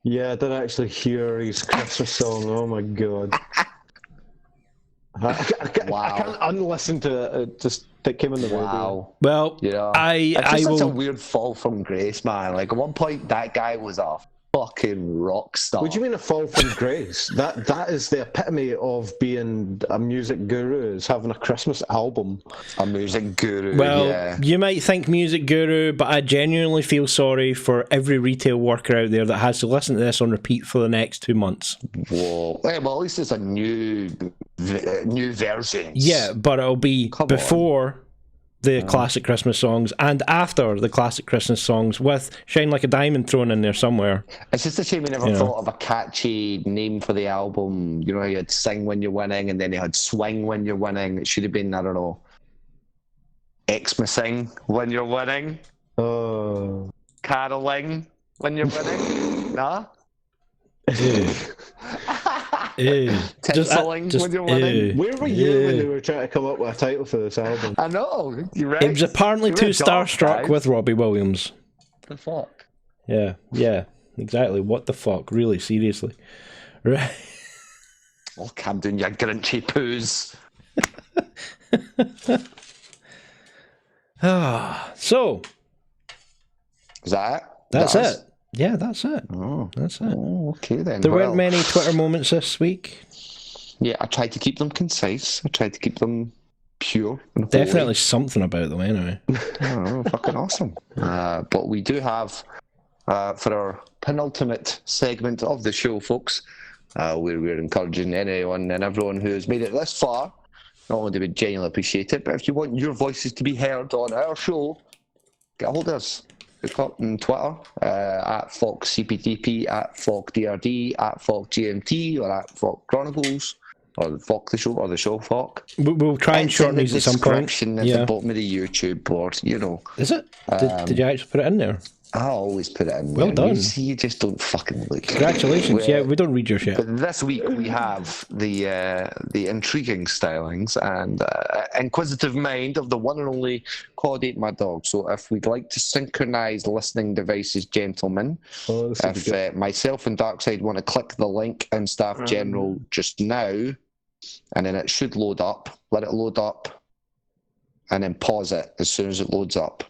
Yeah, I didn't actually hear his Christmas song. Oh my god. I can't unlisten to it. It just it came on the radio. Well, it's such a weird fall from grace, man. Like at one point, that guy was a fucking rock star. What do you mean a fall from grace? That is the epitome of being a music guru, is having a Christmas album. A music guru. Well, you might think music guru, but I genuinely feel sorry for every retail worker out there that has to listen to this on repeat for the next 2 months. Whoa. Well, at least it's a new version. Yeah, but it'll be before the classic Christmas songs and after the classic Christmas songs with Shine Like a Diamond thrown in there somewhere. It's just a shame we never thought of a catchy name for the album. You know, you had Sing When You're Winning and then you had Swing When You're Winning. It should have been, I don't know, Xmas Sing When You're Winning. Oh. Caroling when you're winning? Nah? Tinseling when you're winning? Where were you when they were trying to come up with a title for this album? I know, you're right. It was apparently too starstruck with Robbie Williams. The fuck? Yeah, exactly. What the fuck? Really, seriously. Right. Oh, calm down, you grinchy poos. So. Is that it? That's it. Yeah, that's it. Oh. That's it. Oh, okay then. There weren't many Twitter moments this week. Yeah, I tried to keep them concise. I tried to keep them pure. And Definitely holy. something about them anyway. Oh, fucking awesome. But we do have, for our penultimate segment of the show, folks, where we're encouraging anyone and everyone who has made it this far, not only do we genuinely appreciate it, but if you want your voices to be heard on our show, get a hold of us. Look up on Twitter, at FAWK CPTP, at FAWK DRD, at FAWK GMT, or at FAWK Chronicles, or the FAWK the show, or the show FAWK. We'll try and shorten these at some point. Description at the bottom of the YouTube board, you know. Is it? Did you actually put it in there? I always put it in well there. Done. You see, you just don't fucking look. Congratulations. We don't read your shit. But this week we have the intriguing stylings and inquisitive mind of the one and only Cod 8 Mad Dog. So if we'd like to synchronise listening devices, gentlemen, if myself and Darkside want to click the link in Staff General just now, and then it should load up, let it load up, and then pause it as soon as it loads up.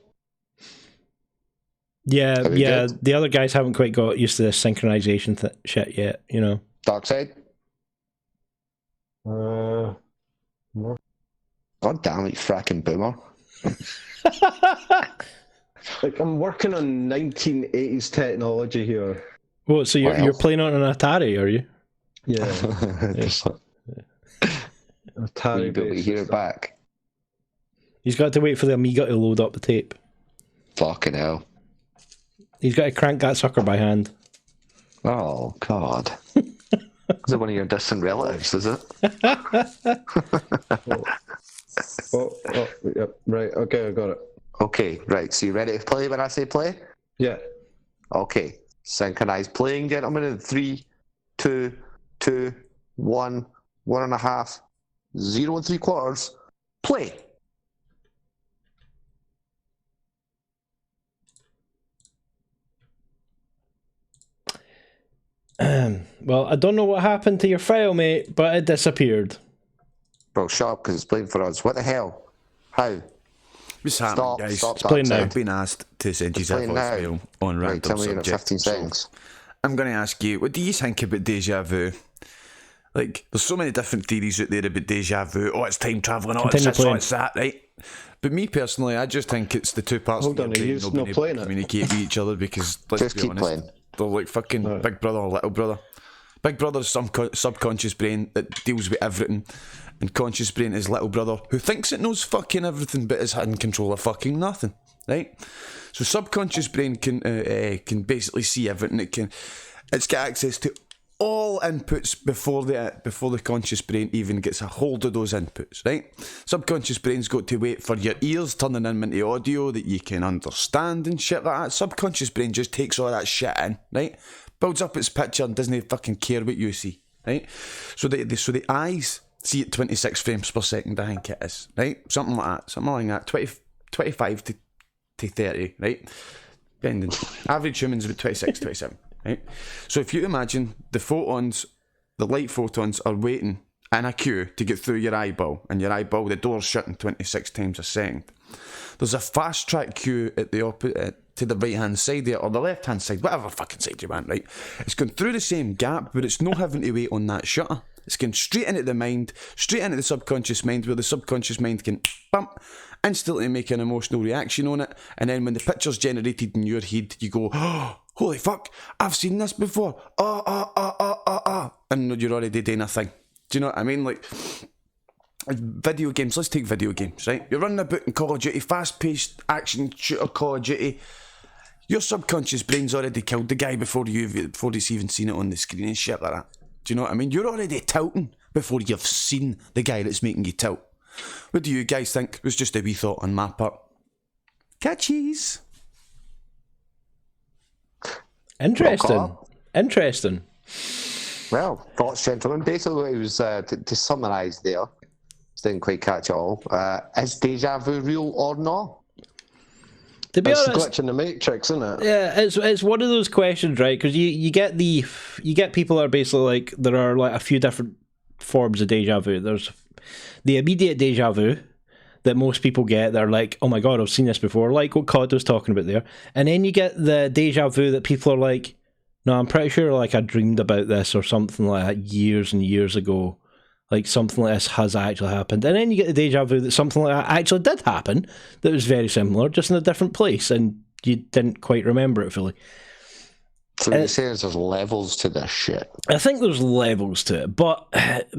Yeah. The other guys haven't quite got used to this synchronization shit yet, you know. Darkside? No. God damn it, you fracking boomer. Like, I'm working on 1980s technology here. Well, so you're playing on an Atari, are you? Yeah. Atari. You got to hear it back. He's got to wait for the Amiga to load up the tape. Fucking hell. He's got to crank that sucker by hand. Oh, God. Is it one of your distant relatives, is it? Yep. Right, okay, I got it. Okay, right, so you ready to play when I say play? Yeah. Okay, synchronized playing, gentlemen, in 3, 2, 2, 1, 1.5, 0 3/4, play! Well, I don't know what happened to your file, mate, but it disappeared. Bro, shut up, because it's playing for us. What the hell? How? What's happening, guys? Stop, it's playing now. I've been asked to send you a file on random tell me in subjects. 15 seconds. I'm going to ask you, what do you think about deja vu? Like, there's so many different theories out there about deja vu. Oh, it's time travelling. Oh, it's this, oh, it's that, right? But me personally, I just think it's the two parts of your brain not being able to communicate with each other because, let's just be keep honest, playing. they're like fucking Big Brother or Little Brother. Big Brother's subconscious brain that deals with everything, and conscious brain is Little Brother, who thinks it knows fucking everything but is in control of fucking nothing, right? So subconscious brain can basically see everything. It's got access to all inputs before the conscious brain even gets a hold of those inputs, right? Subconscious brain's got to wait for your ears turning them into audio that you can understand and shit like that. Subconscious brain just takes all that shit in, right? Builds up its picture and doesn't fucking care what you see, right? So the eyes see it 26 frames per second, I think it is, right? Something like that, 25 to 30, right? Depending. Average humans about 26, 27, right? So if you imagine the light photons are waiting in a queue to get through your eyeball, and your eyeball, the door's shutting 26 times a second. There's a fast track queue at the to the right hand side there, or the left hand side, whatever fucking side you want, right? It's going through the same gap, but it's not having to wait on that shutter. It's going straight into the mind, straight into the subconscious mind, where the subconscious mind can bump, instantly make an emotional reaction on it, and then when the picture's generated in your head, you go, oh, holy fuck, I've seen this before, and you're already doing a thing. Do you know what I mean? Like, video games, let's take video games, right? You're running about in Call of Duty, fast-paced action shooter Call of Duty. Your subconscious brain's already killed the guy before he's even seen it on the screen and shit like that. Do you know what I mean? You're already tilting before you've seen the guy that's making you tilt. What do you guys think? It was just a wee thought on my part. Catchies. Interesting. Interesting. Well, thoughts, gentlemen. Basically, what it was to summarise there. Didn't quite catch it all. Is deja vu real or not? To be It's a honest, glitch in the matrix, isn't it? yeah, it's one of those questions, right? Because you get people that are basically like, there are like a few different forms of deja vu. There's the immediate deja vu that most people get. They're like, oh my god, I've seen this before, like what COD was talking about there. And then you get the deja vu that people are like, no, I'm pretty sure like I dreamed about this or something like that years and years ago. Like something like this has actually happened. And then you get the deja vu that something like that actually did happen, that was very similar, just in a different place, and you didn't quite remember it fully. So you're saying there's levels to this shit? I think there's levels to it, but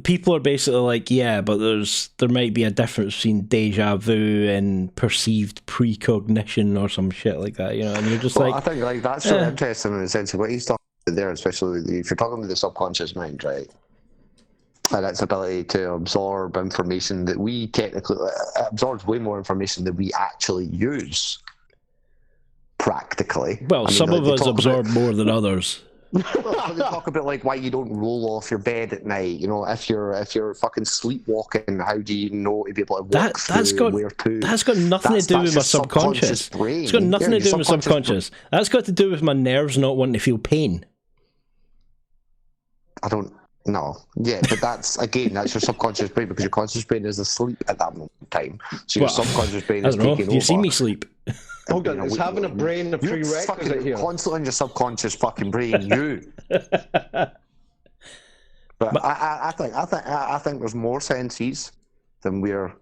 people are basically like, yeah, but there might be a difference between deja vu and perceived precognition or some shit like that, you know, and you're just I think like that's really interesting in the sense of what he's talking about there, especially if you're talking about the subconscious mind, right? And its ability to absorb information that we technically absorbs way more information than we actually use practically. Well, some of us absorb more than others. Well, they talk about like why you don't roll off your bed at night. You know, if you're fucking sleepwalking, how do you know to be able to walk through where to? That's got nothing to do with my subconscious. It's got nothing to do with my subconscious. That's got to do with my nerves not wanting to feel pain. I don't. No, yeah, but that's that's your subconscious brain, because your conscious brain is asleep at that moment in time. So your subconscious brain is taking over. You see me sleep. Hold on, is having a brain a prerequisite here? Constantly in your subconscious fucking brain, you. But I think there's more senses than we're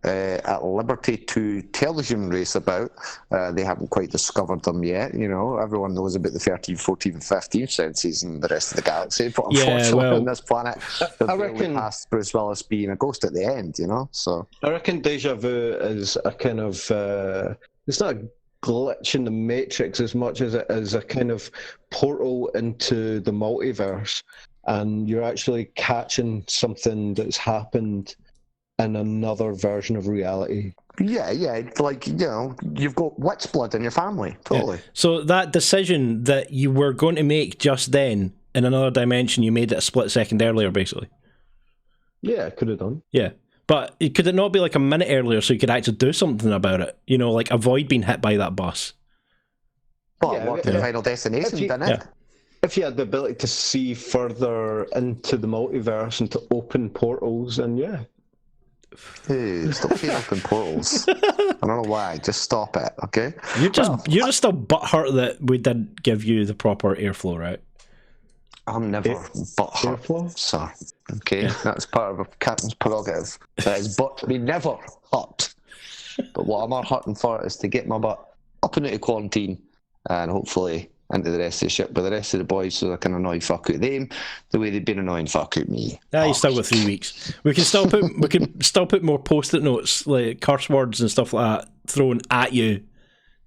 at liberty to tell the human race about. They haven't quite discovered them yet, you know. Everyone knows about the 13th, 14th and 15th senses and the rest of the galaxy, but unfortunately on this planet I reckon passed through as well as being a ghost at the end, you know. So I reckon deja vu is a kind of it's not a glitch in the matrix as much as it is a kind of portal into the multiverse, and you're actually catching something that's happened in another version of reality. Yeah, it's like, you know, you've got witch blood in your family, totally. Yeah. So that decision that you were going to make just then in another dimension, you made it a split second earlier, basically. Yeah, I could have done. Yeah, but could it not be like a minute earlier so you could actually do something about it? You know, like avoid being hit by that bus. Well, it worked in Final Destination, didn't it? If you had the ability to see further into the multiverse and to open portals, then yeah. Hey, stop saying open portals. I don't know why. Just stop it, okay? You're just still butthurt that we didn't give you the proper airflow, right? I'm never butthurt, sir. Okay, that's part of a captain's prerogative. That is but me never hurt. But what I'm hurting for is to get my butt up and out of quarantine, and hopefully into the rest of the ship with the rest of the boys, so I can annoy fuck out them the way they've been annoying fuck out me. Yeah, you still got 3 weeks. We can still put more post-it notes, like curse words and stuff like that, thrown at you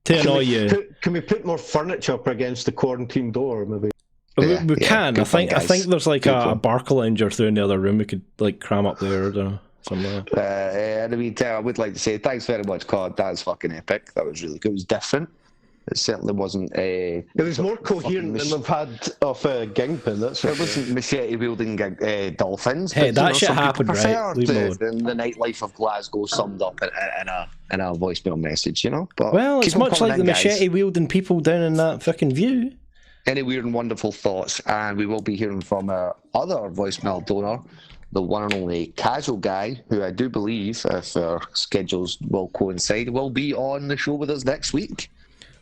to annoy you. Can we put more furniture up against the quarantine door, maybe? We can. I think there's like a barca lounger through in the other room. We could like cram up there, or somewhere. In the meantime, I would like to say thanks very much, COD. That was fucking epic. That was really good. It was different. It certainly wasn't it was more coherent than we've had of Gingpin. That's it wasn't machete wielding dolphins. Hey, but, that shit happened, right? The nightlife of Glasgow summed up in a voicemail message, you know. But well, it's much like the machete wielding people down in that fucking view. Any weird and wonderful thoughts, and we will be hearing from our other voicemail donor, the one and only Casual Guy, who I do believe, if our schedules will coincide, will be on the show with us next week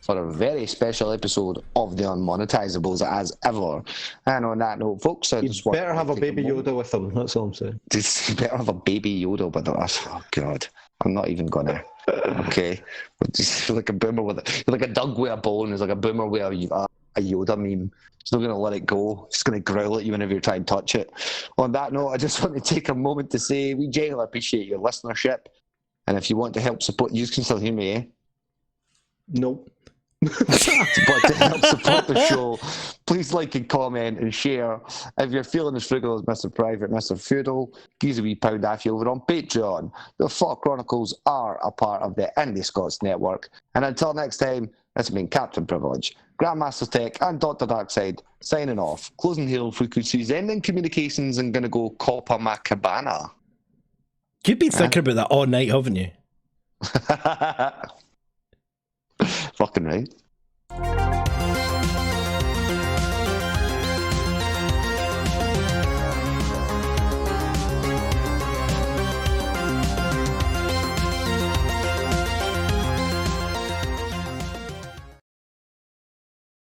for a very special episode of the Unmonetisables as ever. And on that note, folks, I just want better have a baby Yoda with them. That's all I'm saying. You better have a baby Yoda with us. Oh God, I'm not even gonna. Okay, you're like a boomer you're like a dog with a bone. It's like a boomer with a Yoda meme. It's not going to let it go. It's going to growl at you whenever you try and touch it. On that note, I just want to take a moment to say we genuinely appreciate your listenership. And if you want to help support, you can still hear me, eh? Nope. But to help support the show, please like and comment and share. If you're feeling as frugal as Mr. Private, Mr. Feudal, give us a wee pound off you over on Patreon. The FAWK Chronicles are a part of the Indi Scots network. And until next time, this has been Cpt Privilege. Grandmaster Tech, and Dr. Darkside signing off. Closing hail frequencies, ending communications, and going to go Coppa my cabana. You've been thinking about that all night, haven't you? Fucking right.